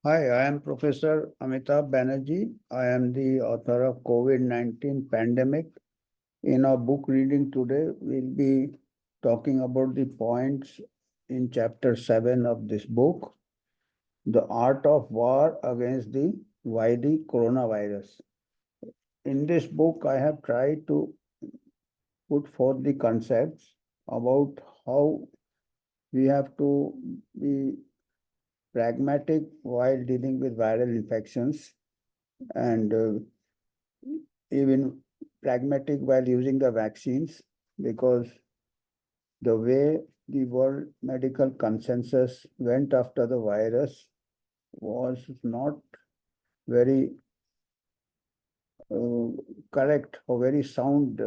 Hi, I am Professor Amitabh Banerjee. I am the author of COVID-19 Pandemic. In our book reading today, we'll be talking about the points in chapter 7 of this book, The Art of War Against the Wily Coronavirus. In this book, I have tried to put forth the concepts about how we have to be pragmatic while dealing with viral infections and even pragmatic while using the vaccines, because the way the world medical consensus went after the virus was not very uh, correct or very sound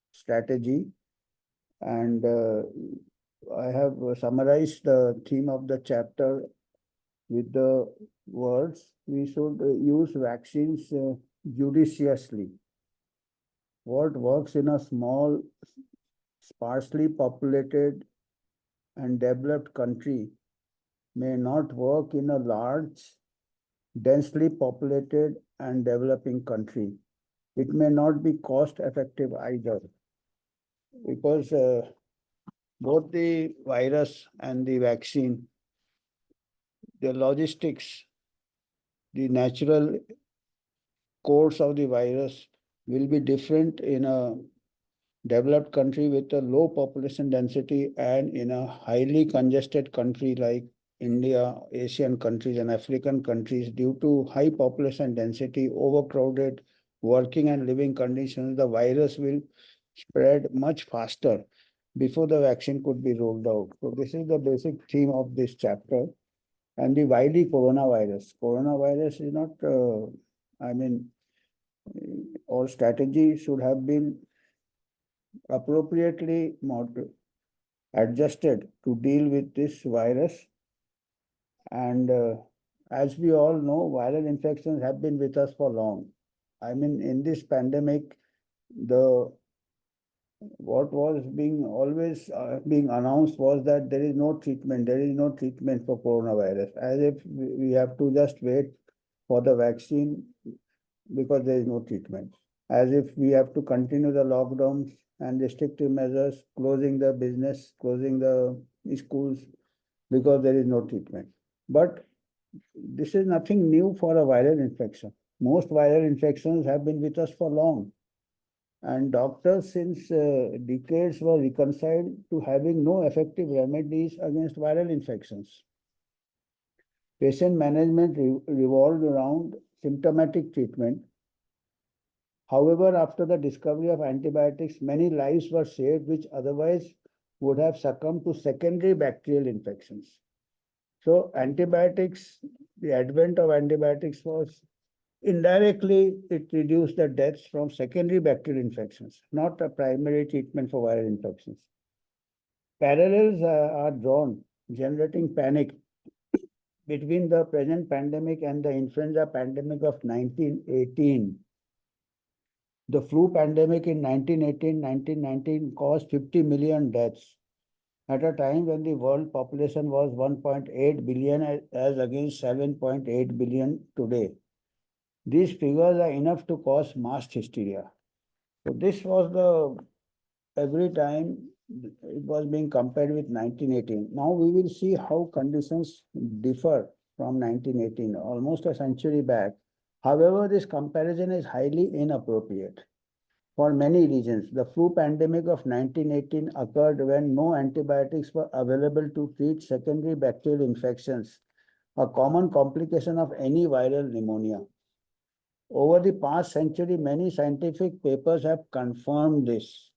strategy. And I have summarized the theme of the chapter with the words: we should use vaccines judiciously. What works in a small, sparsely populated and developed country may not work in a large, densely populated and developing country. It may not be cost effective either, because both the virus and the vaccine, the logistics, the natural course of the virus will be different in a developed country with a low population density and in a highly congested country like India, Asian countries, and African countries. Due to high population density, overcrowded working and living conditions, the virus will spread much faster before the vaccine could be rolled out. So this is the basic theme of this chapter. And the Wily coronavirus. Coronavirus is not, I mean, our strategy should have been appropriately adjusted to deal with this virus. And as we all know, viral infections have been with us for long. I mean, in this pandemic, the what was being always being announced was that there is no treatment. There is no treatment for coronavirus, as if we have to just wait for the vaccine because there is no treatment. As if we have to continue the lockdowns and restrictive measures, closing the business, closing the schools because there is no treatment. But this is nothing new for a viral infection. Most viral infections have been with us for long. And doctors since decades were reconciled to having no effective remedies against viral infections. Patient management revolved around symptomatic treatment. However, after the discovery of antibiotics, many lives were saved which otherwise would have succumbed to secondary bacterial infections. So antibiotics, the advent of antibiotics was indirectly, it reduced the deaths from secondary bacterial infections, not a primary treatment for viral infections. Parallels are drawn, generating panic between the present pandemic and the influenza pandemic of 1918. The flu pandemic in 1918-1919 caused 50 million deaths at a time when the world population was 1.8 billion as against 7.8 billion today. These figures are enough to cause mass hysteria. So this was the every time it was being compared with 1918. Now we will see how conditions differ from 1918, almost a century back. However, this comparison is highly inappropriate. For many reasons, the flu pandemic of 1918 occurred when no antibiotics were available to treat secondary bacterial infections, a common complication of any viral pneumonia. Over the past century, many scientific papers have confirmed this.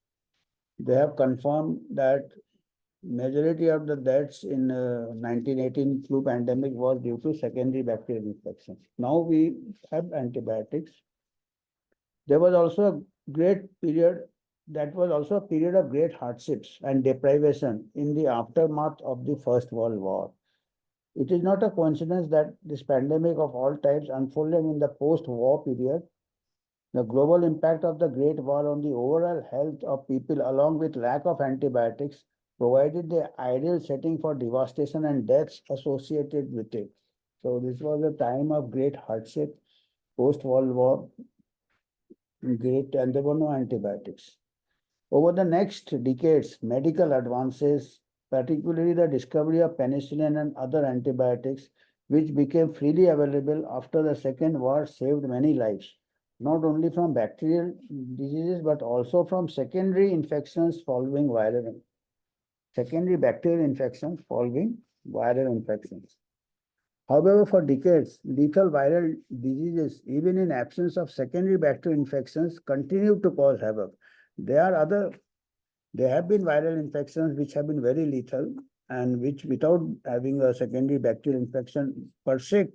They have confirmed that majority of the deaths in 1918 flu pandemic was due to secondary bacterial infections. Now we have antibiotics. There was also a great period, that was also a period of great hardships and deprivation in the aftermath of the First World War. It is not a coincidence that this pandemic of all types unfolded in the post-war period. The global impact of the Great War on the overall health of people, along with lack of antibiotics, provided the ideal setting for devastation and deaths associated with it. So this was a time of great hardship, post-World War, great, and there were no antibiotics. Over the next decades, medical advances, particularly the discovery of penicillin and other antibiotics, which became freely available after the Second War, saved many lives, not only from bacterial diseases but also from secondary bacterial infections following viral infections. However, for decades, lethal viral diseases, even in absence of secondary bacterial infections, continue to cause havoc. There are other there have been viral infections which have been very lethal and which, without having a secondary bacterial infection per se,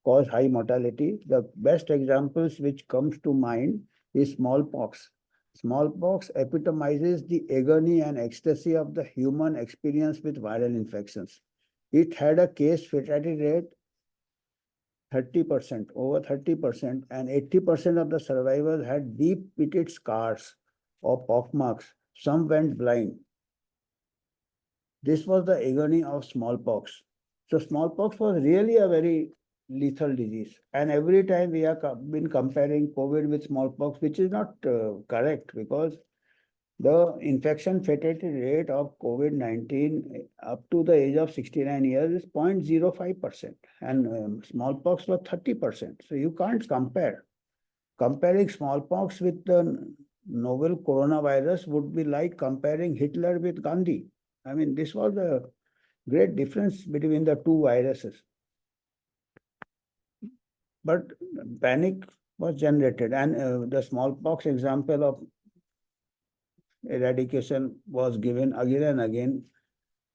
cause high mortality. The best examples which comes to mind is smallpox. Smallpox epitomizes the agony and ecstasy of the human experience with viral infections. It had a case fatality rate 30%, over 30%, and 80% of the survivors had deep pitted scars or pockmarks. Some went blind. This was the agony of smallpox. So smallpox was really a very lethal disease. And every time we have been comparing COVID with smallpox, which is not correct because the infection fatality rate of COVID-19 up to the age of 69 years is 0.05%, and smallpox was 30%. So you can't compare. Comparing smallpox with the novel coronavirus would be like comparing Hitler with Gandhi. I mean, this was the great difference between the two viruses. But panic was generated, and the smallpox example of eradication was given again and again.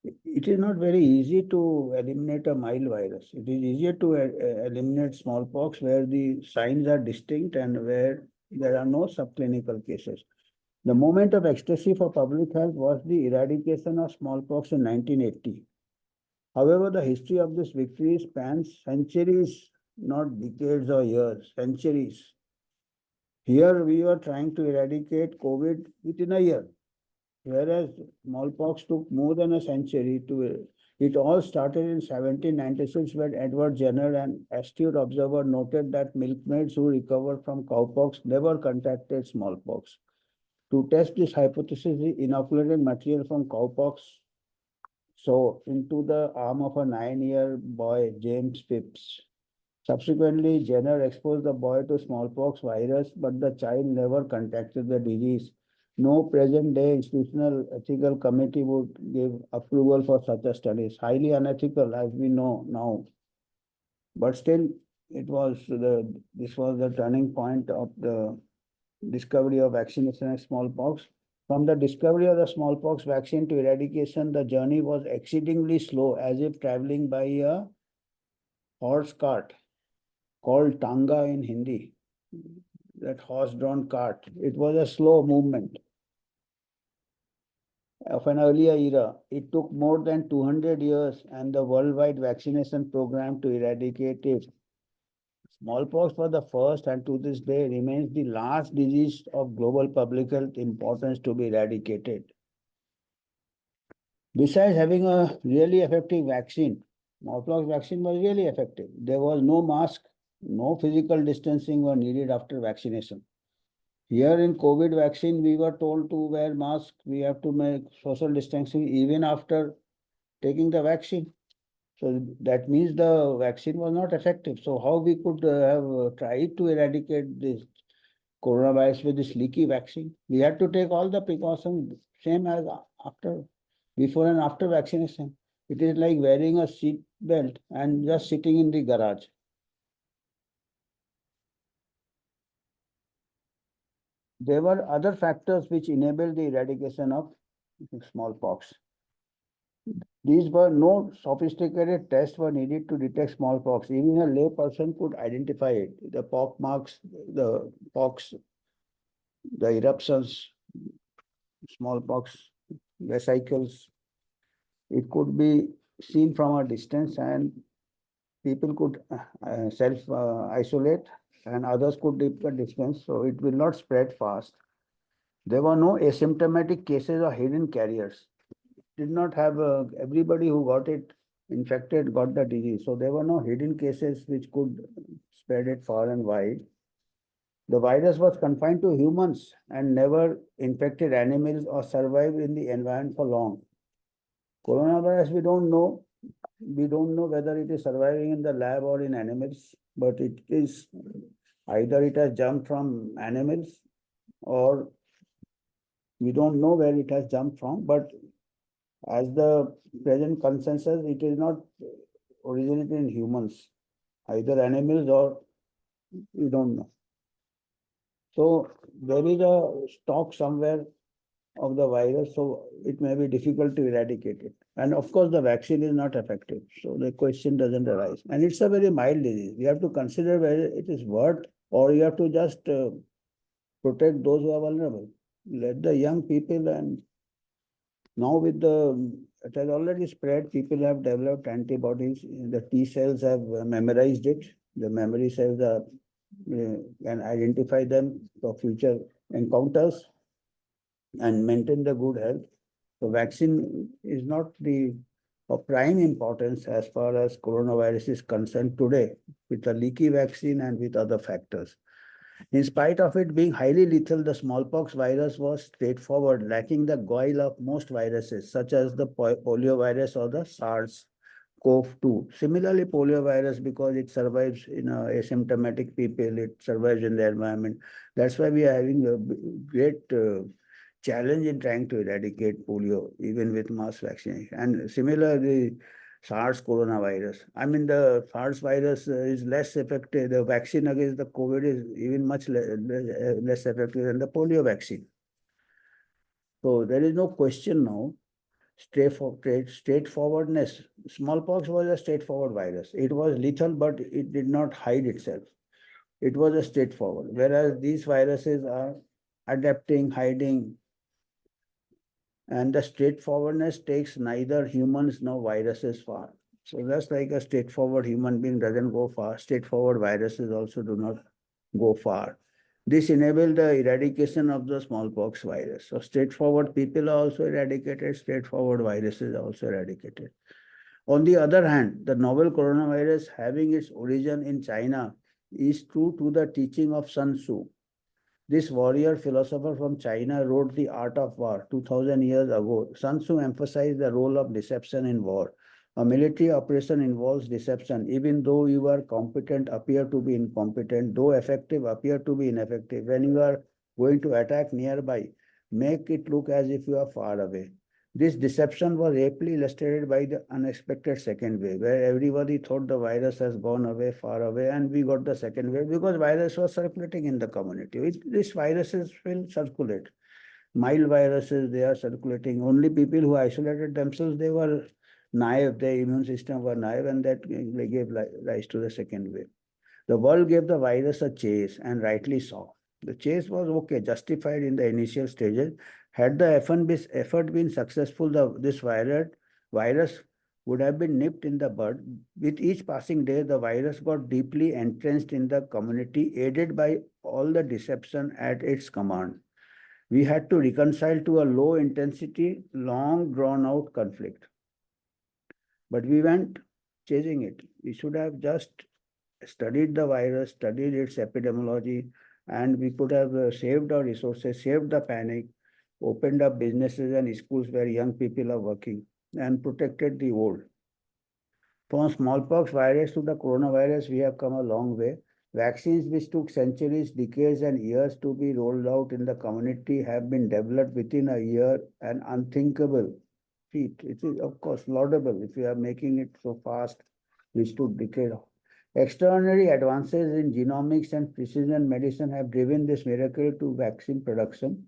It is not very easy to eliminate a mild virus. It is easier to eliminate smallpox where the signs are distinct and where there are no subclinical cases. The moment of ecstasy for public health was the eradication of smallpox in 1980. However, the history of this victory spans centuries, not decades or years, centuries. Here we were trying to eradicate COVID within a year, whereas smallpox took more than a century to. It all started in 1796 when Edward Jenner, an astute observer, noted that milkmaids who recovered from cowpox never contracted smallpox. To test this hypothesis, he inoculated material from cowpox into the arm of a 9-year boy, James Phipps. Subsequently, Jenner exposed the boy to smallpox virus, but the child never contracted the disease. No present-day institutional ethical committee would give approval for such a study. It's highly unethical, as we know now. But still, this was the turning point of the discovery of vaccination against smallpox. From the discovery of the smallpox vaccine to eradication, the journey was exceedingly slow, as if traveling by a horse cart, called tanga in Hindi, that horse-drawn cart. It was a slow movement of an earlier era. It took more than 200 years and the worldwide vaccination program to eradicate it. Smallpox was the first and to this day remains the last disease of global public health importance to be eradicated. Besides having a really effective vaccine, smallpox vaccine was really effective. There was no mask, no physical distancing were needed after vaccination. Here in COVID vaccine, we were told to wear mask. We have to make social distancing even after taking the vaccine. So that means the vaccine was not effective. So how we could have tried to eradicate this coronavirus with this leaky vaccine? We had to take all the precautions, same as after, before and after vaccination. It is like wearing a seat belt and just sitting in the garage. There were other factors which enabled the eradication of smallpox. These were no sophisticated tests were needed to detect smallpox. Even a lay person could identify it. The pock marks, the pox, the eruptions, smallpox vesicles. It could be seen from a distance, and people could self isolate, and others could keep a distance, so it will not spread fast. There were no asymptomatic cases or hidden carriers. Did not have everybody who got it infected got the disease. So there were no hidden cases which could spread it far and wide. The virus was confined to humans and never infected animals or survived in the environment for long. Coronavirus, we don't know. We don't know whether it is surviving in the lab or in animals, but it is either it has jumped from animals or we don't know where it has jumped from. But as the present consensus, it is not originated in humans, either animals or we don't know. So there is a stock somewhere of the virus, so it may be difficult to eradicate it. And of course, the vaccine is not effective, so the question doesn't arise. And it's a very mild disease. We have to consider whether it is worth or you have to just protect those who are vulnerable. Let the young people and now with the it has already spread. People have developed antibodies. The T cells have memorized it. The memory cells are can identify them for future encounters and maintain the good health. So vaccine is not the of prime importance as far as coronavirus is concerned today, with the leaky vaccine and with other factors. In spite of it being highly lethal, the smallpox virus was straightforward, lacking the guile of most viruses, such as the polio virus or the SARS-CoV-2. Similarly, polio virus, because it survives in asymptomatic people, it survives in the environment. That's why we are having a great challenge in trying to eradicate polio, even with mass vaccination. And similarly, SARS coronavirus. I mean, the SARS virus is less effective. The vaccine against the COVID is even much less effective than the polio vaccine. So there is no question now. Straightforwardness. Smallpox was a straightforward virus. It was lethal, but it did not hide itself. It was a straightforward. Whereas these viruses are adapting, hiding, and the straightforwardness takes neither humans nor viruses far. So that's like a straightforward human being doesn't go far. Straightforward viruses also do not go far. This enabled the eradication of the smallpox virus. So straightforward people are also eradicated, straightforward viruses are also eradicated. On the other hand, the novel coronavirus having its origin in China is true to the teaching of Sun Tzu. This warrior philosopher from China wrote The Art of War 2000 years ago. Sun Tzu emphasized the role of deception in war. A military operation involves deception. Even though you are competent, appear to be incompetent. Though effective, appear to be ineffective. When you are going to attack nearby, make it look as if you are far away. This deception was aptly illustrated by the unexpected second wave, where everybody thought the virus has gone away, far away, and we got the second wave because virus was circulating in the community. These viruses will circulate. Mild viruses, they are circulating. Only people who isolated themselves, they were naive, their immune system were naive, and that gave rise to the second wave. The world gave the virus a chase, and rightly so. The chase was okay, justified in the initial stages. Had the effort been successful, this virus would have been nipped in the bud. With each passing day, the virus got deeply entrenched in the community, aided by all the deception at its command. We had to reconcile to a low intensity, long drawn out conflict. But we went chasing it. We should have just studied the virus, studied its epidemiology, and we could have saved our resources, saved the panic, opened up businesses and schools where young people are working, and protected the old. From smallpox virus to the coronavirus, we have come a long way. Vaccines which took centuries, decades, and years to be rolled out in the community have been developed within a year, an unthinkable feat. It is, of course, laudable if we are making it so fast, which took decades. Extraordinary advances in genomics and precision medicine have driven this miracle to vaccine production.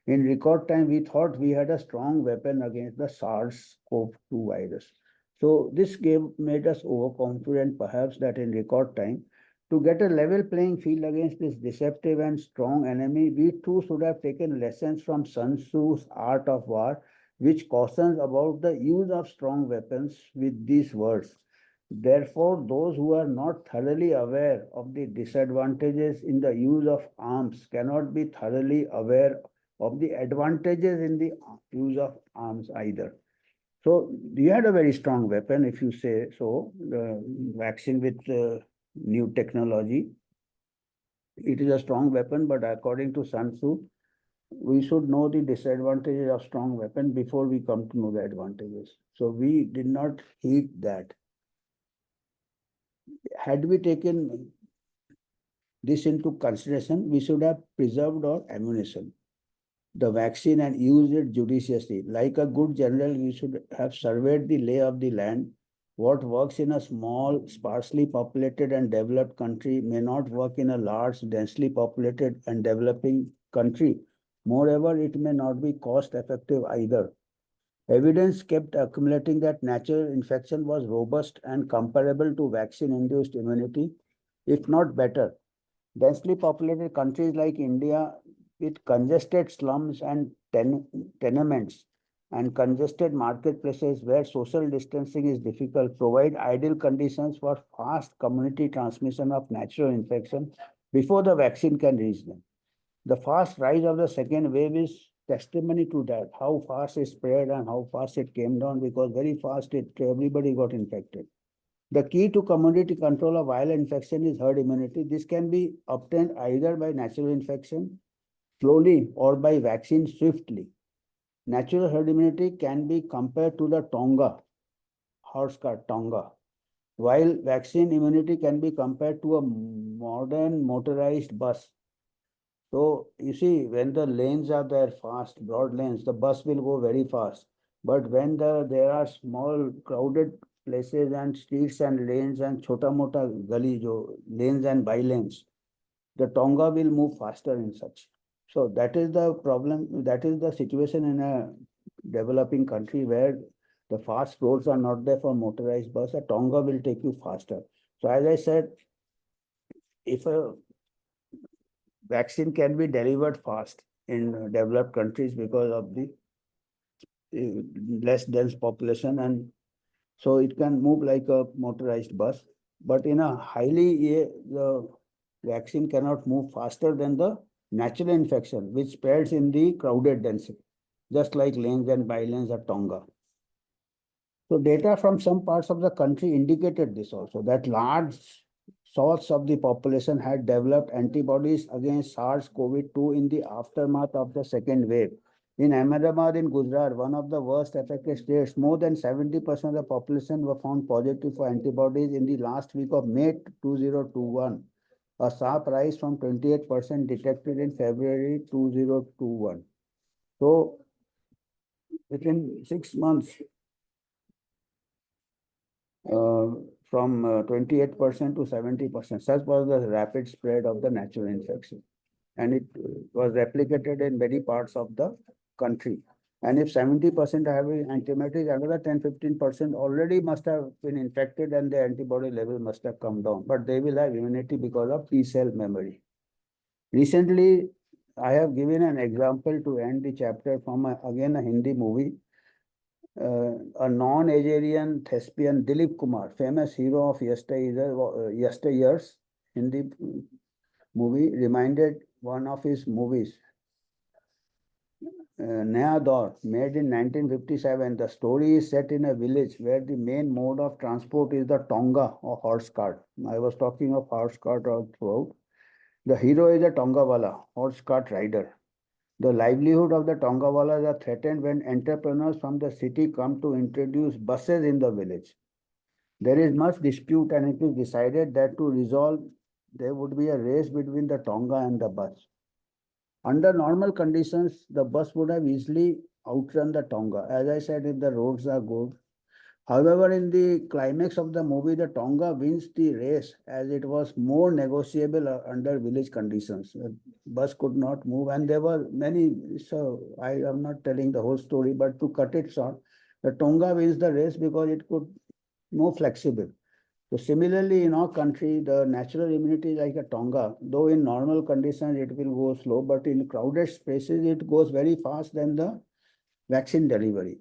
In record time, we thought we had a strong weapon against the SARS-CoV-2 virus. So this made us overconfident, perhaps, that in record time, to get a level playing field against this deceptive and strong enemy, we too should have taken lessons from Sun Tzu's Art of War, which cautions about the use of strong weapons with these words. Therefore, those who are not thoroughly aware of the disadvantages in the use of arms cannot be thoroughly aware of the advantages in the use of arms either. So you had a very strong weapon, if you say so, the vaccine with new technology. It is a strong weapon, but according to Sun Tzu, we should know the disadvantages of strong weapon before we come to know the advantages. So we did not heed that. Had we taken this into consideration, we should have preserved our ammunition, the vaccine, and used it judiciously. Like a good general, we should have surveyed the lay of the land. What works in a small, sparsely populated and developed country may not work in a large, densely populated and developing country. Moreover, it may not be cost effective either. Evidence kept accumulating that natural infection was robust and comparable to vaccine-induced immunity, if not better. Densely populated countries like India, with congested slums and tenements and congested marketplaces where social distancing is difficult, provide ideal conditions for fast community transmission of natural infection before the vaccine can reach them. The fast rise of the second wave is testimony to that, how fast it spread and how fast it came down, because very fast everybody got infected. The key to community control of viral infection is herd immunity. This can be obtained either by natural infection slowly or by vaccine swiftly. Natural herd immunity can be compared to the Tonga, horse cart Tonga, while vaccine immunity can be compared to a modern motorized bus. So you see, when the lanes are there fast, broad lanes, the bus will go very fast. But when there are small crowded places and streets and lanes and chota mota gully, jo, lanes and by lanes, the Tonga will move faster in such. So that is the problem. That is the situation in a developing country where the fast roads are not there for motorized bus. A Tonga will take you faster. So as I said, if a vaccine can be delivered fast in developed countries because of the less dense population, and so it can move like a motorized bus. But in a the vaccine cannot move faster than the natural infection, which spreads in the crowded density, just like lanes and bylanes at Tonga. So data from some parts of the country indicated this also, that large swaths of the population had developed antibodies against SARS-CoV-2 in the aftermath of the second wave. In Ahmedabad in Gujarat, one of the worst affected states, more than 70% of the population were found positive for antibodies in the last week of May 2021, a sharp rise from 28% detected in February 2021. So within 6 months, uh, from 28% to 70%. Such was the rapid spread of the natural infection. And it was replicated in many parts of the country. And if 70% are having antibiotics, another 10-15% already must have been infected and the antibody level must have come down. But they will have immunity because of T cell memory. Recently, I have given an example to end the chapter from again a Hindi movie. A non-Agerian thespian, Dilip Kumar, famous hero of yesteryears, Hindi movie, reminded one of his movies, Naya Daur, made in 1957. The story is set in a village where the main mode of transport is the tonga or horse cart. I was talking of horse cart all throughout. The hero is a tongawala, horse cart rider. The livelihood of the Tongawalas are threatened when entrepreneurs from the city come to introduce buses in the village. There is much dispute and it is decided that to resolve, there would be a race between the Tonga and the bus. Under normal conditions, the bus would have easily outrun the Tonga. As I said, if the roads are good, however, in the climax of the movie, the Tonga wins the race as it was more negotiable under village conditions. The bus could not move, and there were many. So I am not telling the whole story, but to cut it short, the Tonga wins the race because it could more flexible. So similarly, in our country, the natural immunity is like a Tonga, though in normal conditions it will go slow, but in crowded spaces it goes very fast than the vaccine delivery.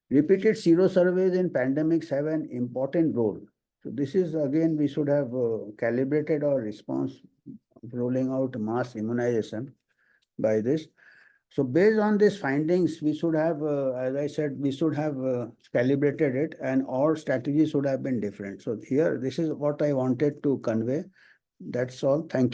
Repeated zero surveys in pandemics have an important role. So this is again, we should have calibrated our response rolling out mass immunization by this. So based on these findings, we should have, as I said, we should have calibrated it, and our strategy should have been different. So here, this is what I wanted to convey. That's all. Thank you.